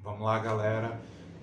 Vamos lá, galera.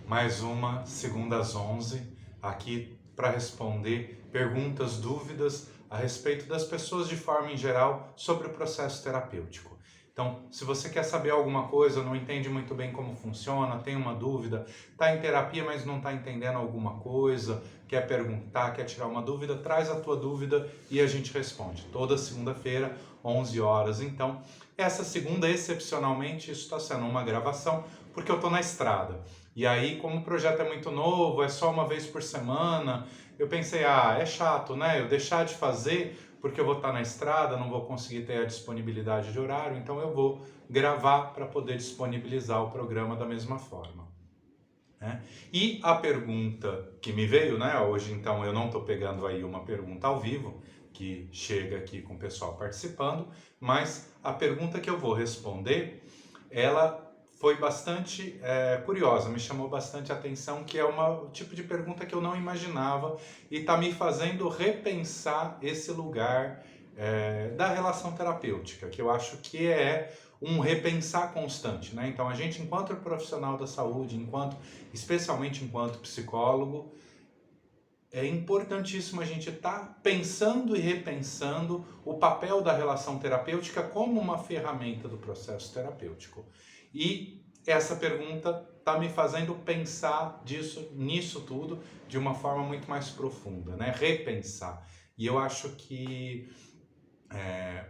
Mais uma, segunda às 11, aqui para responder perguntas, dúvidas a respeito das pessoas de forma em geral sobre o processo terapêutico. Então, se você quer saber alguma coisa, não entende muito bem como funciona, tem uma dúvida, está em terapia, mas não está entendendo alguma coisa, quer perguntar, quer tirar uma dúvida, traz a tua dúvida e a gente responde. Toda segunda-feira, 11 horas. Então, essa segunda, excepcionalmente, isso está sendo uma gravação, porque eu estou na estrada. E aí, como o projeto é muito novo, é só uma vez por semana, eu pensei, é chato, né? Eu deixar de fazer porque eu vou estar na estrada, não vou conseguir ter a disponibilidade de horário, então eu vou gravar para poder disponibilizar o programa da mesma forma. Né? E a pergunta que me veio, né? Hoje então eu não estou pegando aí uma pergunta ao vivo, que chega aqui com o pessoal participando, mas a pergunta que eu vou responder, ela foi bastante curiosa, me chamou bastante atenção, que é um tipo de pergunta que eu não imaginava e está me fazendo repensar esse lugar da relação terapêutica, que eu acho que é um repensar constante, né? Então a gente, enquanto profissional da saúde, especialmente enquanto psicólogo, é importantíssimo a gente estar pensando e repensando o papel da relação terapêutica como uma ferramenta do processo terapêutico. E essa pergunta está me fazendo pensar nisso tudo de uma forma muito mais profunda, né? Repensar. E eu acho que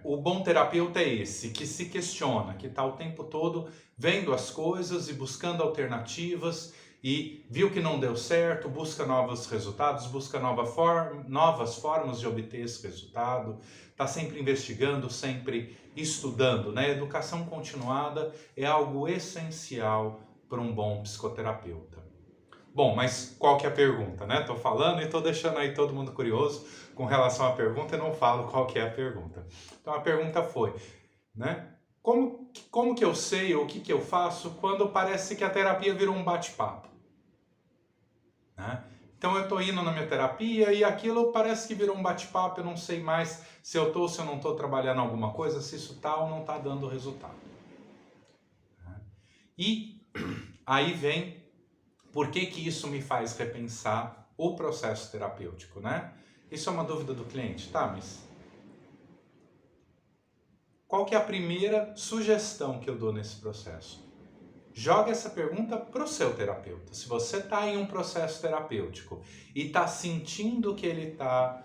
o bom terapeuta é esse, que se questiona, que está o tempo todo vendo as coisas e buscando alternativas e viu que não deu certo, busca novos resultados, busca novas formas de obter esse resultado, está sempre investigando, sempre estudando, né? Educação continuada é algo essencial para um bom psicoterapeuta. Bom, mas qual que é a pergunta, né? Tô falando e tô deixando aí todo mundo curioso com relação à pergunta e não falo qual que é a pergunta. Então a pergunta foi, né? Como que eu sei ou o que que eu faço quando parece que a terapia virou um bate-papo? Né? Então eu tô indo na minha terapia e aquilo parece que virou um bate-papo, eu não sei mais se eu tô ou se eu não tô trabalhando alguma coisa, se isso tá ou não tá dando resultado. Né? E aí vem por que que isso me faz repensar o processo terapêutico, né? Isso é uma dúvida do cliente, tá? Mas qual que é a primeira sugestão que eu dou nesse processo? Joga essa pergunta para o seu terapeuta. Se você está em um processo terapêutico e está sentindo que ele está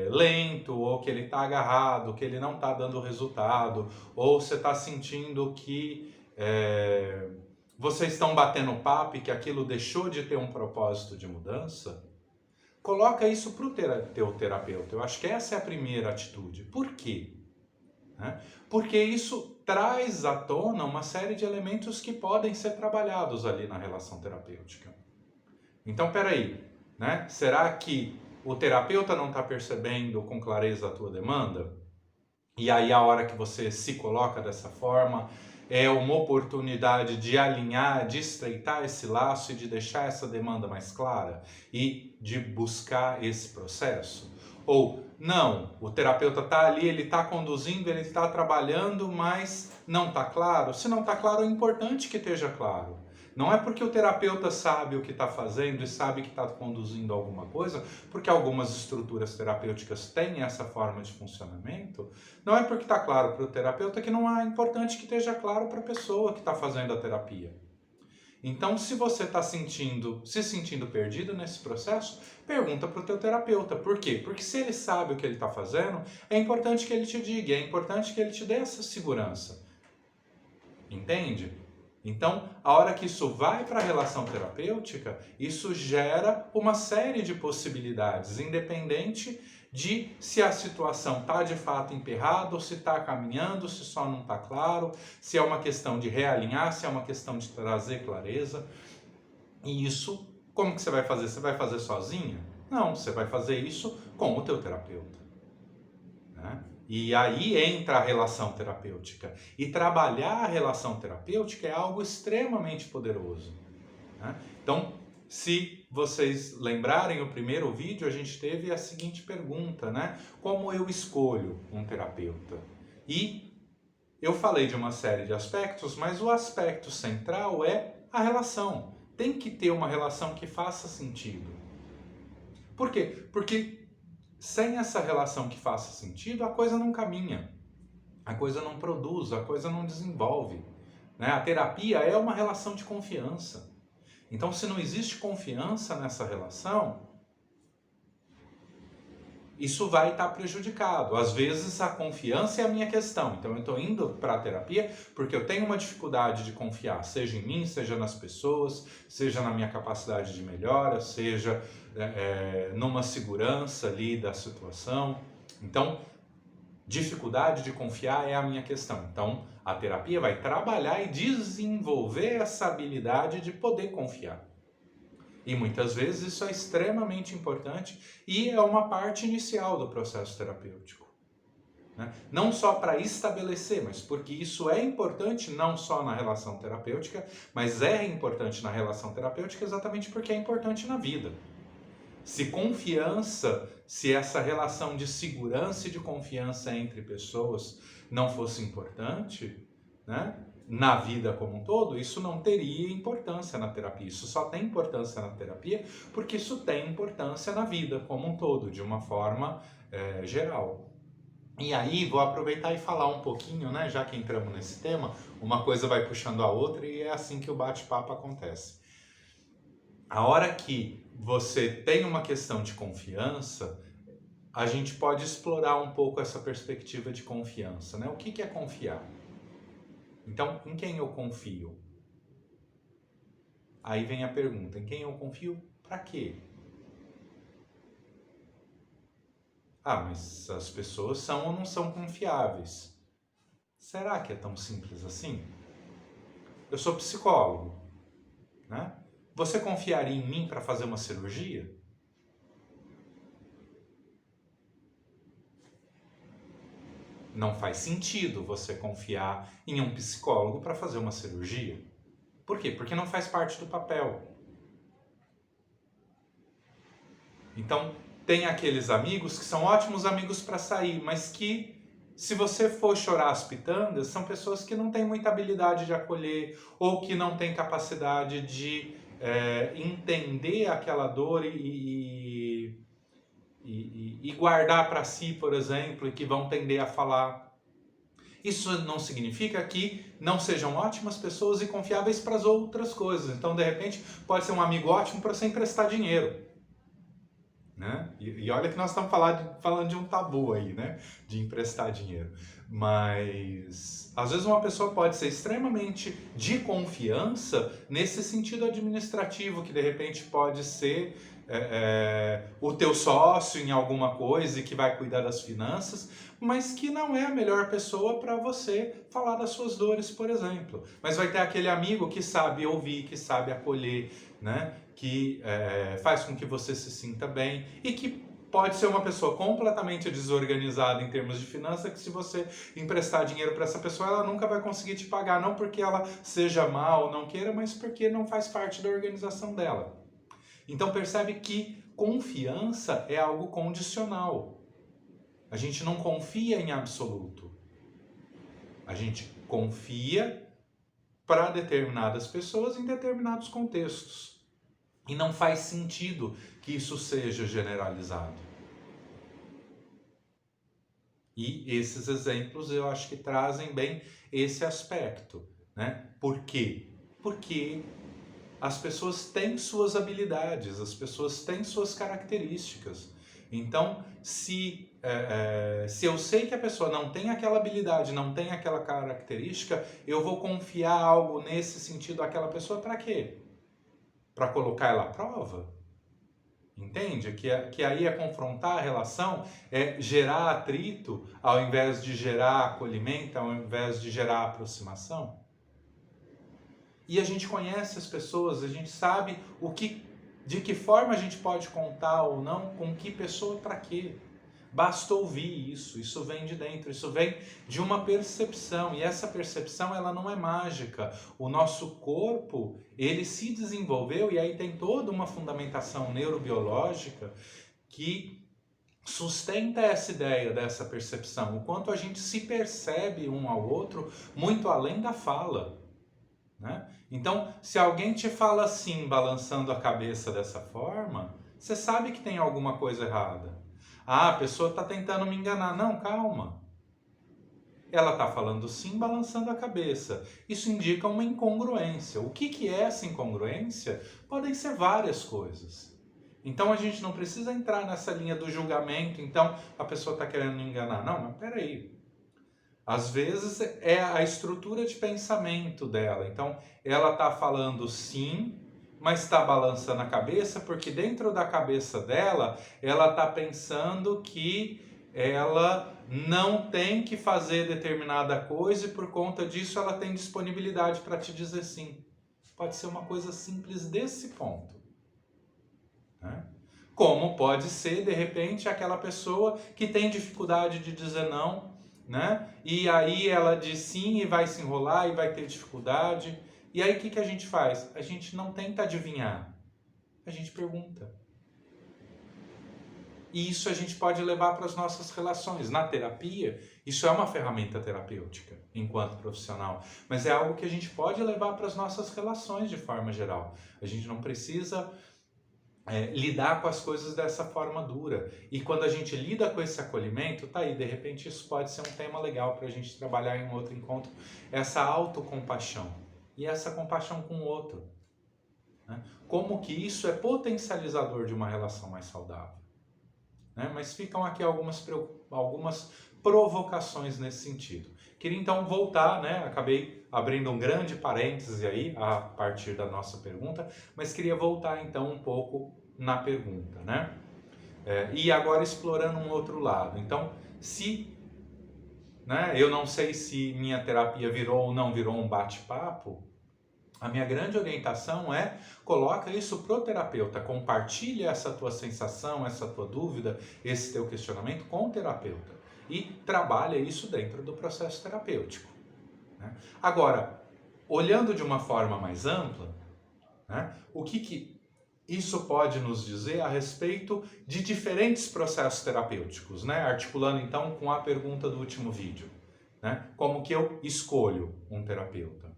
lento, ou que ele está agarrado, que ele não está dando resultado, ou você está sentindo que vocês estão batendo papo e que aquilo deixou de ter um propósito de mudança, coloca isso para o teu terapeuta. Eu acho que essa é a primeira atitude. Por quê? Porque isso traz à tona uma série de elementos que podem ser trabalhados ali na relação terapêutica. Então, peraí, né? Será que o terapeuta não está percebendo com clareza a tua demanda? E aí a hora que você se coloca dessa forma, é uma oportunidade de alinhar, de estreitar esse laço e de deixar essa demanda mais clara e de buscar esse processo? Ou não, o terapeuta está ali, ele está conduzindo, ele está trabalhando, mas não está claro? Se não está claro, é importante que esteja claro. Não é porque o terapeuta sabe o que está fazendo e sabe que está conduzindo alguma coisa, porque algumas estruturas terapêuticas têm essa forma de funcionamento, não é porque está claro para o terapeuta que não é importante que esteja claro para a pessoa que está fazendo a terapia. Então, se você está se sentindo perdido nesse processo, pergunta para o teu terapeuta. Por quê? Porque se ele sabe o que ele está fazendo, é importante que ele te diga, é importante que ele te dê essa segurança. Entende? Então, a hora que isso vai para a relação terapêutica, isso gera uma série de possibilidades, independente de se a situação está de fato emperrada, ou se está caminhando, se só não está claro, se é uma questão de realinhar, se é uma questão de trazer clareza. E isso, como que você vai fazer? Você vai fazer sozinha? Não, você vai fazer isso com o teu terapeuta. Né? E aí entra a relação terapêutica. E trabalhar a relação terapêutica é algo extremamente poderoso. Né? Então, se vocês lembrarem o primeiro vídeo, a gente teve a seguinte pergunta, né? Como eu escolho um terapeuta? E eu falei de uma série de aspectos, mas o aspecto central é a relação. Tem que ter uma relação que faça sentido. Por quê? Porque sem essa relação que faça sentido, a coisa não caminha. A coisa não produz, a coisa não desenvolve. Né? A terapia é uma relação de confiança. Então, se não existe confiança nessa relação, isso vai estar prejudicado. Às vezes, a confiança é a minha questão. Então, eu estou indo para a terapia porque eu tenho uma dificuldade de confiar, seja em mim, seja nas pessoas, seja na minha capacidade de melhora, seja numa segurança ali da situação. Então, dificuldade de confiar é a minha questão. Então, a terapia vai trabalhar e desenvolver essa habilidade de poder confiar. E muitas vezes isso é extremamente importante e é uma parte inicial do processo terapêutico. Né? Não só para estabelecer, mas porque isso é importante não só na relação terapêutica, mas é importante na relação terapêutica exatamente porque é importante na vida. Se essa relação de segurança e de confiança entre pessoas não fosse importante, né, na vida como um todo, isso não teria importância na terapia. Isso só tem importância na terapia porque isso tem importância na vida como um todo, de uma forma geral. E aí, vou aproveitar e falar um pouquinho, né, já que entramos nesse tema, uma coisa vai puxando a outra e é assim que o bate-papo acontece. A hora que você tem uma questão de confiança, a gente pode explorar um pouco essa perspectiva de confiança, né? O que é confiar? Então, em quem eu confio? Aí vem a pergunta, em quem eu confio para quê? Ah, mas as pessoas são ou não são confiáveis? Será que é tão simples assim? Eu sou psicólogo, né? Você confiaria em mim para fazer uma cirurgia? Não faz sentido você confiar em um psicólogo para fazer uma cirurgia. Por quê? Porque não faz parte do papel. Então, tem aqueles amigos que são ótimos amigos para sair, mas que, se você for chorar as pitangas, são pessoas que não têm muita habilidade de acolher ou que não têm capacidade de entender aquela dor e guardar para si, por exemplo, e que vão tender a falar. Isso não significa que não sejam ótimas pessoas e confiáveis para as outras coisas. Então, de repente, pode ser um amigo ótimo para você emprestar dinheiro. Né? E olha que nós estamos falando de um tabu aí, né? De emprestar dinheiro. Mas, às vezes, uma pessoa pode ser extremamente de confiança nesse sentido administrativo, que de repente pode ser o teu sócio em alguma coisa e que vai cuidar das finanças, mas que não é a melhor pessoa para você falar das suas dores, por exemplo. Mas vai ter aquele amigo que sabe ouvir, que sabe acolher, né? Que faz com que você se sinta bem e que pode ser uma pessoa completamente desorganizada em termos de finanças, que se você emprestar dinheiro para essa pessoa, ela nunca vai conseguir te pagar, não porque ela seja má ou não queira, mas porque não faz parte da organização dela. Então percebe que confiança é algo condicional. A gente não confia em absoluto. A gente confia para determinadas pessoas em determinados contextos. E não faz sentido que isso seja generalizado. E esses exemplos eu acho que trazem bem esse aspecto, né? Por quê? Porque as pessoas têm suas habilidades, as pessoas têm suas características. Então, se eu sei que a pessoa não tem aquela habilidade, não tem aquela característica, eu vou confiar algo nesse sentido àquela pessoa para quê? Para colocar ela à prova? Entende? Que aí é confrontar a relação, é gerar atrito ao invés de gerar acolhimento, ao invés de gerar aproximação. E a gente conhece as pessoas, a gente sabe de que forma a gente pode contar ou não, com que pessoa, para quê. Basta ouvir isso vem de dentro, isso vem de uma percepção, e essa percepção ela não é mágica. O nosso corpo, ele se desenvolveu, e aí tem toda uma fundamentação neurobiológica que sustenta essa ideia dessa percepção, o quanto a gente se percebe um ao outro muito além da fala, né? Então, se alguém te fala assim, balançando a cabeça dessa forma, você sabe que tem alguma coisa errada. Ah, a pessoa está tentando me enganar. Não, calma. Ela está falando sim, balançando a cabeça. Isso indica uma incongruência. O que é essa incongruência? Podem ser várias coisas. Então a gente não precisa entrar nessa linha do julgamento. Então a pessoa está querendo me enganar. Não, mas peraí. Às vezes é a estrutura de pensamento dela. Então ela está falando sim, mas está balançando a cabeça porque dentro da cabeça dela ela está pensando que ela não tem que fazer determinada coisa e por conta disso ela tem disponibilidade para te dizer sim. Pode ser uma coisa simples desse ponto, né? Como pode ser, de repente, aquela pessoa que tem dificuldade de dizer não, né? E aí ela diz sim e vai se enrolar e vai ter dificuldade. E aí o que a gente faz? A gente não tenta adivinhar, a gente pergunta. E isso a gente pode levar para as nossas relações. Na terapia, isso é uma ferramenta terapêutica, enquanto profissional. Mas é algo que a gente pode levar para as nossas relações de forma geral. A gente não precisa lidar com as coisas dessa forma dura. E quando a gente lida com esse acolhimento, tá aí, de repente isso pode ser um tema legal para a gente trabalhar em um outro encontro. Essa autocompaixão. E essa compaixão com o outro. Né? Como que isso é potencializador de uma relação mais saudável. Né? Mas ficam aqui algumas provocações nesse sentido. Queria então voltar, né? Acabei abrindo um grande parêntese aí a partir da nossa pergunta, mas queria voltar então um pouco na pergunta, né? E agora explorando um outro lado. Então, né, eu não sei se minha terapia virou ou não virou um bate-papo, a minha grande orientação é, coloca isso pro terapeuta, compartilha essa tua sensação, essa tua dúvida, esse teu questionamento com o terapeuta e trabalha isso dentro do processo terapêutico. Né? Agora, olhando de uma forma mais ampla, né, o que isso pode nos dizer a respeito de diferentes processos terapêuticos, né? Articulando então com a pergunta do último vídeo, né? Como que eu escolho um terapeuta?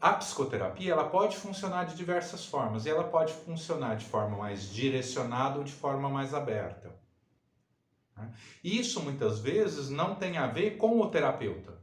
A psicoterapia ela pode funcionar de diversas formas e ela pode funcionar de forma mais direcionada ou de forma mais aberta. E isso muitas vezes não tem a ver com o terapeuta.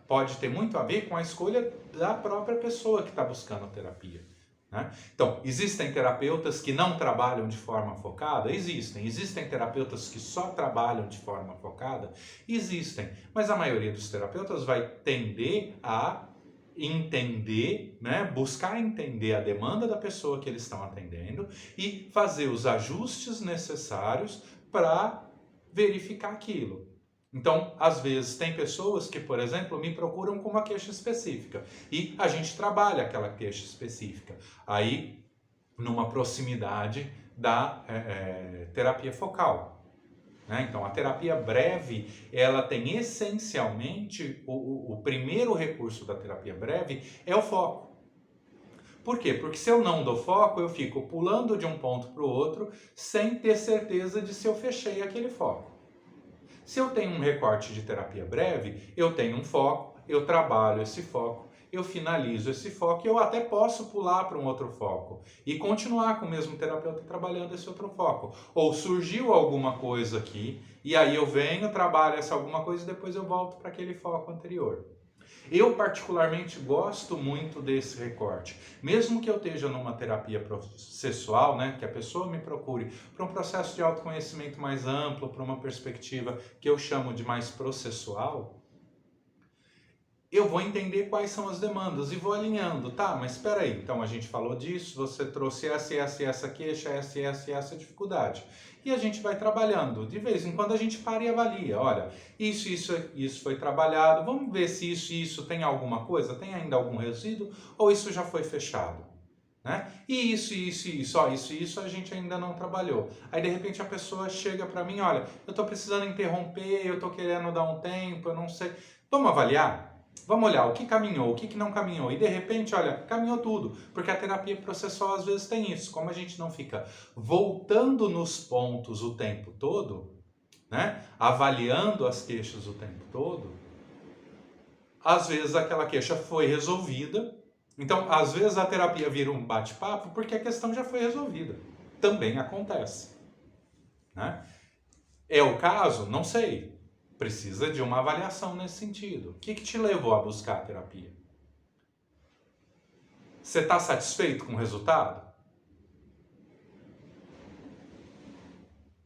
Pode ter muito a ver com a escolha da própria pessoa que está buscando a terapia. Né? Então, existem terapeutas que não trabalham de forma focada? Existem. Existem terapeutas que só trabalham de forma focada? Existem. Mas a maioria dos terapeutas vai tender a entender, né? Buscar entender a demanda da pessoa que eles estão atendendo e fazer os ajustes necessários para verificar aquilo. Então, às vezes, tem pessoas que, por exemplo, me procuram com uma queixa específica e a gente trabalha aquela queixa específica. Aí, numa proximidade da terapia focal. Né? Então, a terapia breve, ela tem essencialmente, o primeiro recurso da terapia breve é o foco. Por quê? Porque se eu não dou foco, eu fico pulando de um ponto para o outro sem ter certeza de se eu fechei aquele foco. Se eu tenho um recorte de terapia breve, eu tenho um foco, eu trabalho esse foco, eu finalizo esse foco e eu até posso pular para um outro foco e continuar com o mesmo terapeuta trabalhando esse outro foco. Ou surgiu alguma coisa aqui e aí eu venho, trabalho essa alguma coisa e depois eu volto para aquele foco anterior. Eu particularmente gosto muito desse recorte. Mesmo que eu esteja numa terapia processual, né, que a pessoa me procure para um processo de autoconhecimento mais amplo, para uma perspectiva que eu chamo de mais processual, eu vou entender quais são as demandas e vou alinhando, tá? Mas espera aí, então a gente falou disso, você trouxe essa queixa, essa dificuldade. E a gente vai trabalhando. De vez em quando a gente para e avalia. Olha, isso foi trabalhado. Vamos ver se isso tem alguma coisa, tem ainda algum resíduo ou isso já foi fechado. Né? E isso a gente ainda não trabalhou. Aí de repente a pessoa chega para mim, olha, eu estou precisando interromper, eu estou querendo dar um tempo, eu não sei. Vamos avaliar? Vamos olhar o que caminhou, o que não caminhou. E de repente, olha, caminhou tudo. Porque a terapia processual às vezes tem isso. Como a gente não fica voltando nos pontos o tempo todo, né? Avaliando as queixas o tempo todo, às vezes aquela queixa foi resolvida. Então, às vezes a terapia vira um bate-papo porque a questão já foi resolvida. Também acontece, né? É o caso? Não sei. Precisa de uma avaliação nesse sentido. O que te levou a buscar a terapia? Você está satisfeito com o resultado?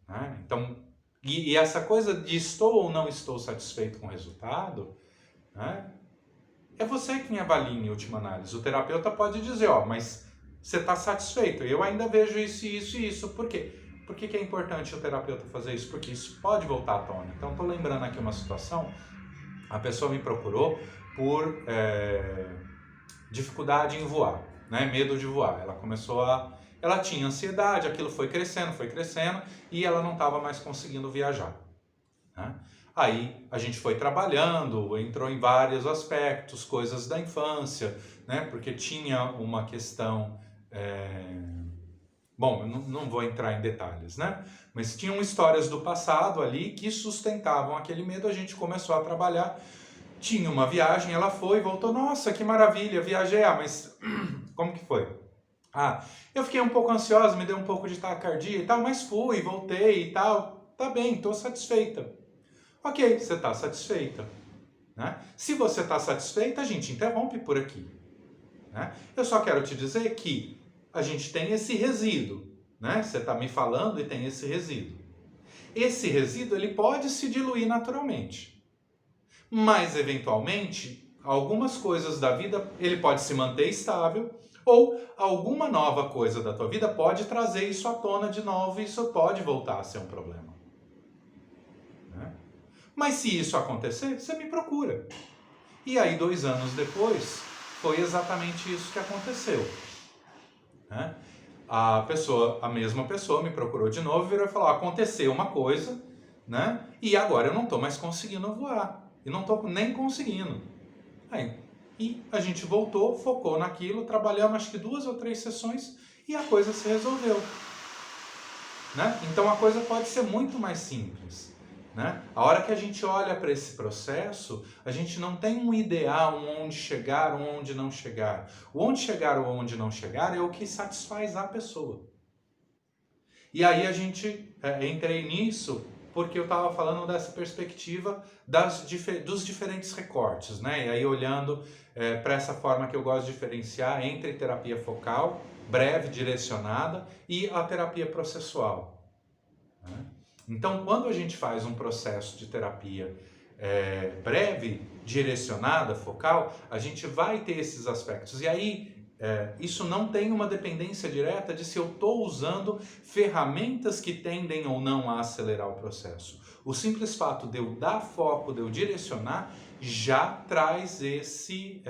Né? Então, e essa coisa de estou ou não estou satisfeito com o resultado, né? É você quem avalia em última análise. O terapeuta pode dizer, ó, mas você está satisfeito? Eu ainda vejo isso, isso e isso. Por quê? Por que é importante o terapeuta fazer isso? Porque isso pode voltar à tona. Então, estou lembrando aqui uma situação. A pessoa me procurou por dificuldade em voar, né? Medo de voar. Ela tinha ansiedade, aquilo foi crescendo, e ela não estava mais conseguindo viajar, né? Aí a gente foi trabalhando, entrou em vários aspectos, coisas da infância, né? Porque tinha uma questão... Bom, eu não vou entrar em detalhes, né? Mas tinham histórias do passado ali que sustentavam aquele medo, a gente começou a trabalhar. Tinha uma viagem, ela foi e voltou, nossa, que maravilha, viajei, mas como que foi? Eu fiquei um pouco ansiosa, me deu um pouco de taquicardia e tal, mas fui, voltei e tal, tá bem, estou satisfeita. Ok, você está satisfeita, né? Se você está satisfeita, a gente interrompe por aqui, né? Eu só quero te dizer que a gente tem esse resíduo, né? Você está me falando e tem esse resíduo. Esse resíduo ele pode se diluir naturalmente, mas eventualmente algumas coisas da vida ele pode se manter estável ou alguma nova coisa da tua vida pode trazer isso à tona de novo e isso pode voltar a ser um problema. Mas se isso acontecer, você me procura. E aí, 2 anos depois, foi exatamente isso que aconteceu, né? A mesma pessoa me procurou de novo e virou e falou, aconteceu uma coisa, né? E agora eu não estou mais conseguindo voar. E não estou nem conseguindo. E a gente voltou, focou naquilo, trabalhamos acho que 2 ou 3 sessões e a coisa se resolveu, né? Então a coisa pode ser muito mais simples, né? A hora que a gente olha para esse processo, a gente não tem um ideal, um onde chegar, um onde não chegar. O onde chegar ou onde não chegar é o que satisfaz a pessoa. E aí entrei nisso porque eu estava falando dessa perspectiva dos diferentes recortes, né? E aí olhando para essa forma que eu gosto de diferenciar entre terapia focal, breve, direcionada, e a terapia processual, né? Então, quando a gente faz um processo de terapia breve, direcionada, focal, a gente vai ter esses aspectos. E aí, isso não tem uma dependência direta de se eu estou usando ferramentas que tendem ou não a acelerar o processo. O simples fato de eu dar foco, de eu direcionar, já traz esse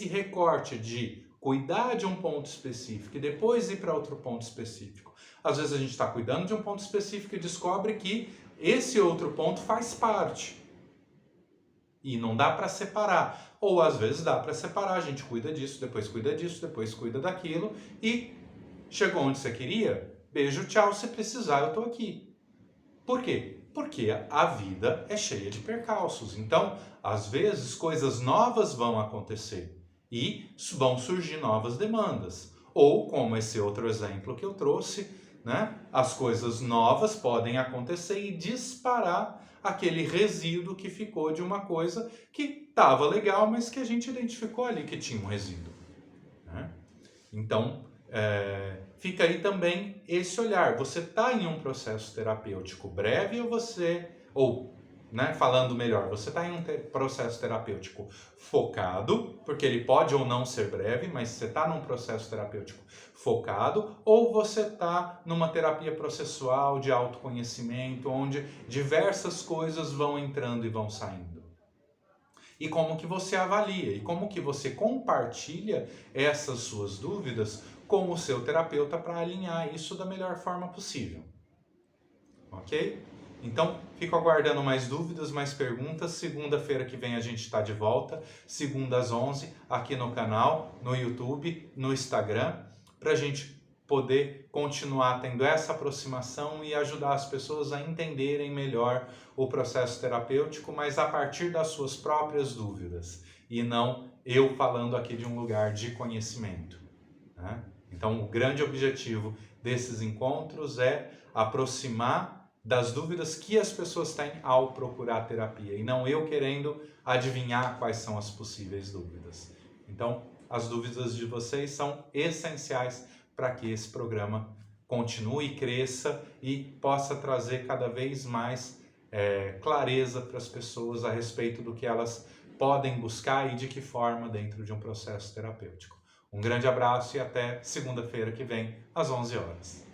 recorte de cuidar de um ponto específico e depois ir para outro ponto específico. Às vezes a gente está cuidando de um ponto específico e descobre que esse outro ponto faz parte. E não dá para separar. Ou às vezes dá para separar, a gente cuida disso, depois cuida daquilo e chegou onde você queria, beijo, tchau, se precisar eu estou aqui. Por quê? Porque a vida é cheia de percalços. Então, às vezes, coisas novas vão acontecer e vão surgir novas demandas. Ou, como esse outro exemplo que eu trouxe, né? As coisas novas podem acontecer e disparar aquele resíduo que ficou de uma coisa que estava legal, mas que a gente identificou ali que tinha um resíduo, né? Então, fica aí também esse olhar. Você está em um processo terapêutico breve falando melhor, você está em um processo terapêutico focado, porque ele pode ou não ser breve, mas você está num processo terapêutico focado, ou você está numa terapia processual de autoconhecimento, onde diversas coisas vão entrando e vão saindo. E como que você avalia, e como que você compartilha essas suas dúvidas com o seu terapeuta para alinhar isso da melhor forma possível. Ok? Então, fico aguardando mais dúvidas, mais perguntas. Segunda-feira que vem a gente está de volta, segunda às 11, aqui no canal, no YouTube, no Instagram, para a gente poder continuar tendo essa aproximação e ajudar as pessoas a entenderem melhor o processo terapêutico, mas a partir das suas próprias dúvidas, e não eu falando aqui de um lugar de conhecimento, né? Então, o grande objetivo desses encontros é aproximar das dúvidas que as pessoas têm ao procurar terapia, e não eu querendo adivinhar quais são as possíveis dúvidas. Então, as dúvidas de vocês são essenciais para que esse programa continue, cresça e possa trazer cada vez mais clareza para as pessoas a respeito do que elas podem buscar e de que forma dentro de um processo terapêutico. Um grande abraço e até segunda-feira que vem, às 11 horas.